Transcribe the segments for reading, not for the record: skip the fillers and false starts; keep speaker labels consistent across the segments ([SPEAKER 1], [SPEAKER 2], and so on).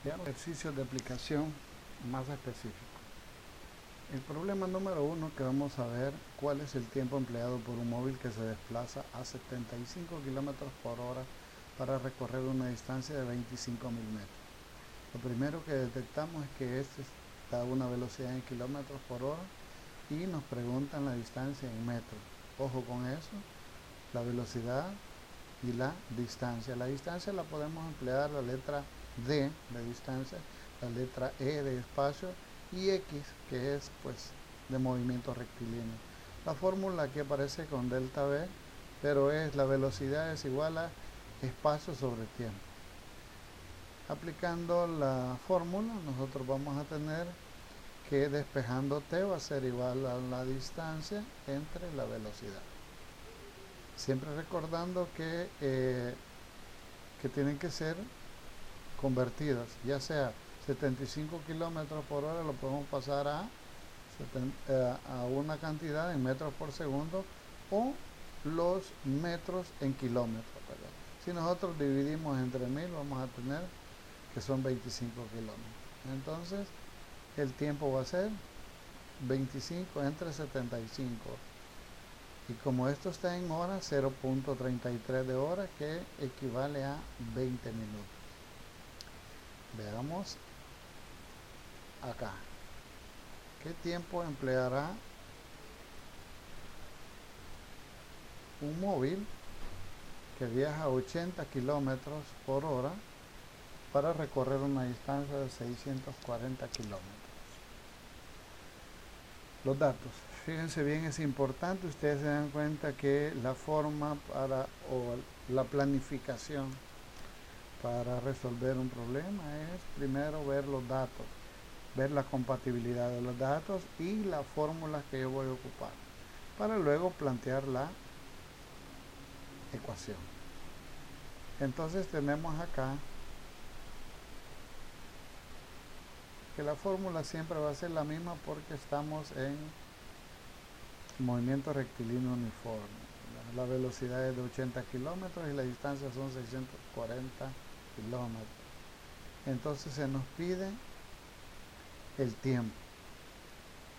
[SPEAKER 1] Veamos ejercicios de aplicación más específicos. El problema número 1 que vamos a ver, cuál es el tiempo empleado por un móvil que se desplaza a 75 km por hora para recorrer una distancia de 25.000 metros. Lo primero que detectamos es que este está a una velocidad en kilómetros por hora y nos preguntan la distancia en metros. Ojo con eso, la velocidad y la distancia. La distancia la podemos emplear la letra D de distancia, la letra E de espacio y X, que es pues de movimiento rectilíneo. La fórmula aquí aparece con delta V, pero es la velocidad es igual a espacio sobre tiempo. Aplicando la fórmula, nosotros vamos a tener que despejando t va a ser igual a la distancia entre la velocidad. Siempre recordando que tienen que ser convertidas, ya sea 75 kilómetros por hora lo podemos pasar a una cantidad en metros por segundo o los metros en kilómetros. Si nosotros dividimos entre 1000 vamos a tener que son 25 kilómetros. Entonces el tiempo va a ser 25 entre 75. Y como esto está en horas, 0.33 de hora, que equivale a 20 minutos. Veamos acá. ¿Qué tiempo empleará un móvil que viaja a 80 kilómetros por hora para recorrer una distancia de 640 kilómetros? Los datos. Fíjense bien, es importante, ustedes se dan cuenta que la forma o la planificación para resolver un problema es primero ver los datos, ver la compatibilidad de los datos y las fórmulas que yo voy a ocupar, para luego plantear la ecuación. Entonces tenemos acá que la fórmula siempre va a ser la misma porque estamos en movimiento rectilíneo uniforme. La velocidad es de 80 kilómetros y la distancia son 640 kilómetros. Entonces se nos pide el tiempo.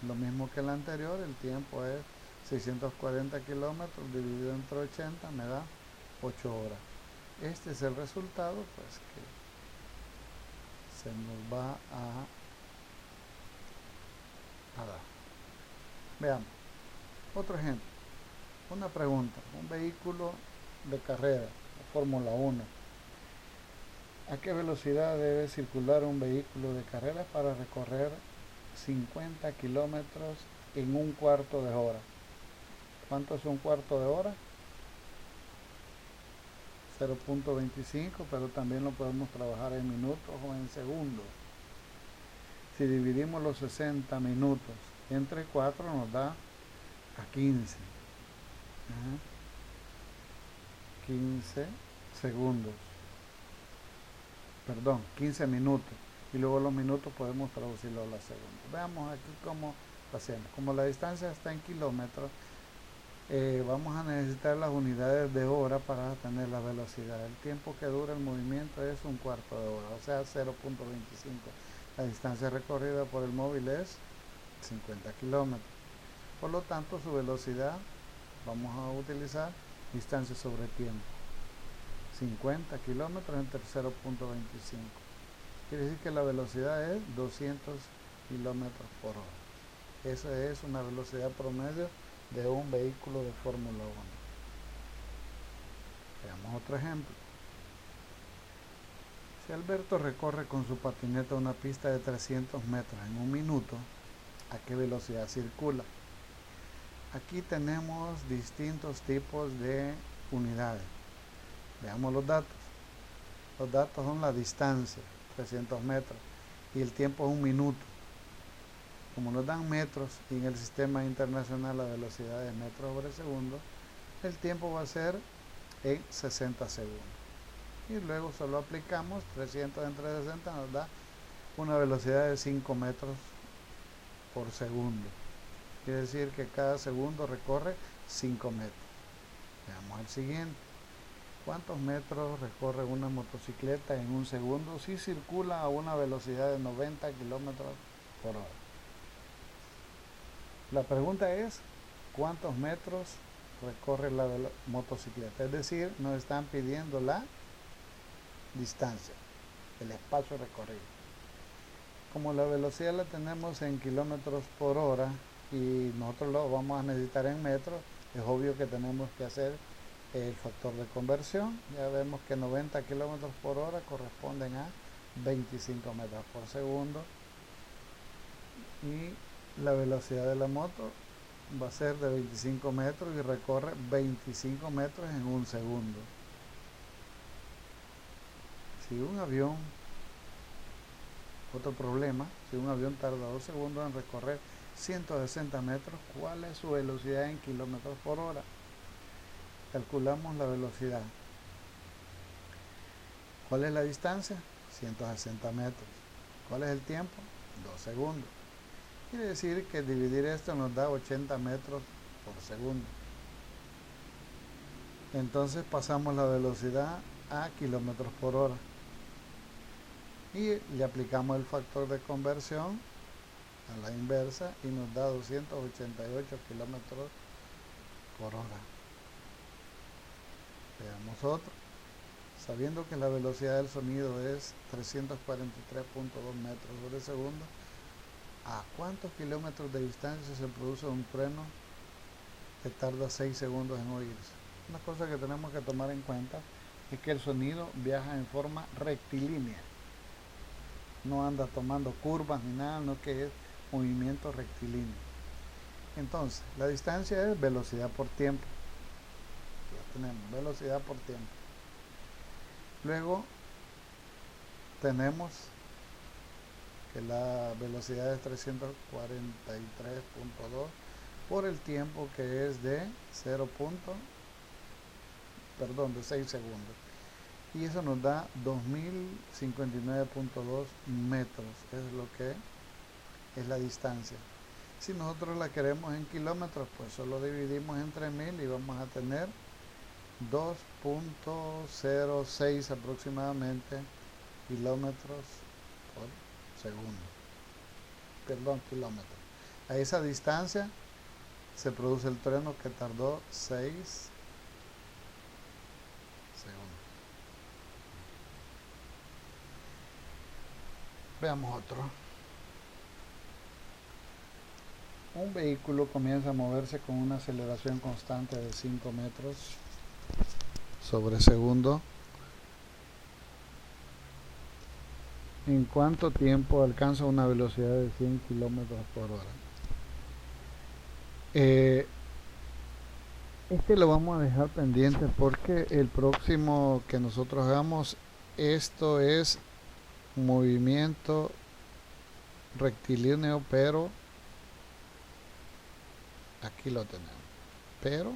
[SPEAKER 1] Lo mismo que el anterior, el tiempo es 640 kilómetros dividido entre 80 me da 8 horas. Este es el resultado pues que se nos va a dar. Veamos. Otro ejemplo. Una pregunta. Un vehículo de carrera, Fórmula 1. ¿A qué velocidad debe circular un vehículo de carrera para recorrer 50 kilómetros en un cuarto de hora? ¿Cuánto es un cuarto de hora? 0.25, pero también lo podemos trabajar en minutos o en segundos. Si dividimos los 60 minutos entre 4 nos da a 15. 15 segundos. Perdón, 15 minutos. Y luego los minutos podemos traducirlo a los segundos. Veamos aquí cómo lo hacemos. Como la distancia está en kilómetros, vamos a necesitar las unidades de hora para tener la velocidad. El tiempo que dura el movimiento es un cuarto de hora, o sea 0.25. La distancia recorrida por el móvil es 50 kilómetros. Por lo tanto, su velocidad, vamos a utilizar distancia sobre tiempo. 50 kilómetros entre 0.25. Quiere decir que la velocidad es 200 kilómetros por hora. Esa es una velocidad promedio de un vehículo de Fórmula 1. Veamos otro ejemplo. Si Alberto recorre con su patineta una pista de 300 metros en un minuto, ¿a qué velocidad circula? Aquí tenemos distintos tipos de unidades. Veamos los datos. Los datos son la distancia, 300 metros, y el tiempo es un minuto. Como nos dan metros y en el sistema internacional la velocidad es metros sobre segundo, el tiempo va a ser en 60 segundos. Y luego solo aplicamos 300 entre 60, nos da una velocidad de 5 metros por segundo. Quiere decir que cada segundo recorre 5 metros. Veamos el siguiente. ¿Cuántos metros recorre una motocicleta en un segundo si circula a una velocidad de 90 kilómetros por hora? La pregunta es, ¿cuántos metros recorre la motocicleta? Es decir, nos están pidiendo la distancia, el espacio recorrido. Como la velocidad la tenemos en kilómetros por hora y nosotros lo vamos a necesitar en metros, es obvio que tenemos que hacer el factor de conversión. Ya vemos que 90 kilómetros por hora corresponden a 25 metros por segundo y la velocidad de la moto va a ser de 25 metros y recorre 25 metros en un segundo. Si un avión, otro problema, si un avión tarda 2 segundos en recorrer 160 metros, ¿cuál es su velocidad en kilómetros por hora? Calculamos la velocidad. ¿Cuál es la distancia? 160 metros. ¿Cuál es el tiempo? 2 segundos. Quiere decir que dividir esto nos da 80 metros por segundo. Entonces pasamos la velocidad a kilómetros por hora. Y le aplicamos el factor de conversión a la inversa y nos da 288 kilómetros por hora. Veamos otro. Sabiendo que la velocidad del sonido es 343.2 metros sobre segundo, ¿a cuántos kilómetros de distancia se produce un trueno que tarda 6 segundos en oírse? Una cosa que tenemos que tomar en cuenta es que el sonido viaja en forma rectilínea. No anda tomando curvas ni nada, no, que es movimiento rectilíneo. Entonces, la distancia es velocidad por tiempo. Ya tenemos velocidad por tiempo. Luego tenemos que la velocidad es 343.2 por el tiempo que es de 6 segundos. Y eso nos da 2059.2 metros, es lo que es la distancia. Si nosotros la queremos en kilómetros, pues solo dividimos entre 1000 y vamos a tener 2.06 aproximadamente kilómetros por segundo. Kilómetros. A esa distancia se produce el trueno que tardó 6 segundos. Veamos otro. Un vehículo comienza a moverse con una aceleración constante de 5 metros sobre segundo. ¿En cuánto tiempo alcanza una velocidad de 100 kilómetros por hora? Este lo vamos a dejar pendiente porque el próximo que nosotros hagamos, esto es movimiento rectilíneo, pero aquí lo tenemos, pero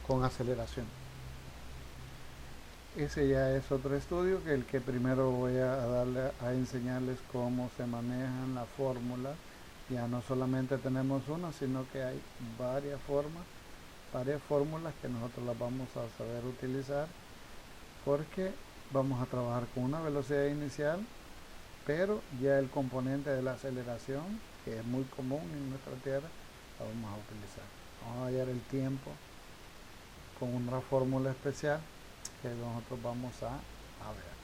[SPEAKER 1] con aceleración. Ese ya es otro estudio, que el que primero voy a enseñarles cómo se manejan las fórmulas. Ya no solamente tenemos una, sino que hay varias fórmulas que nosotros las vamos a saber utilizar, porque vamos a trabajar con una velocidad inicial, pero ya el componente de la aceleración, que es muy común en nuestra tierra, la vamos a utilizar. Vamos a hallar el tiempo con una fórmula especial que nosotros vamos a ver.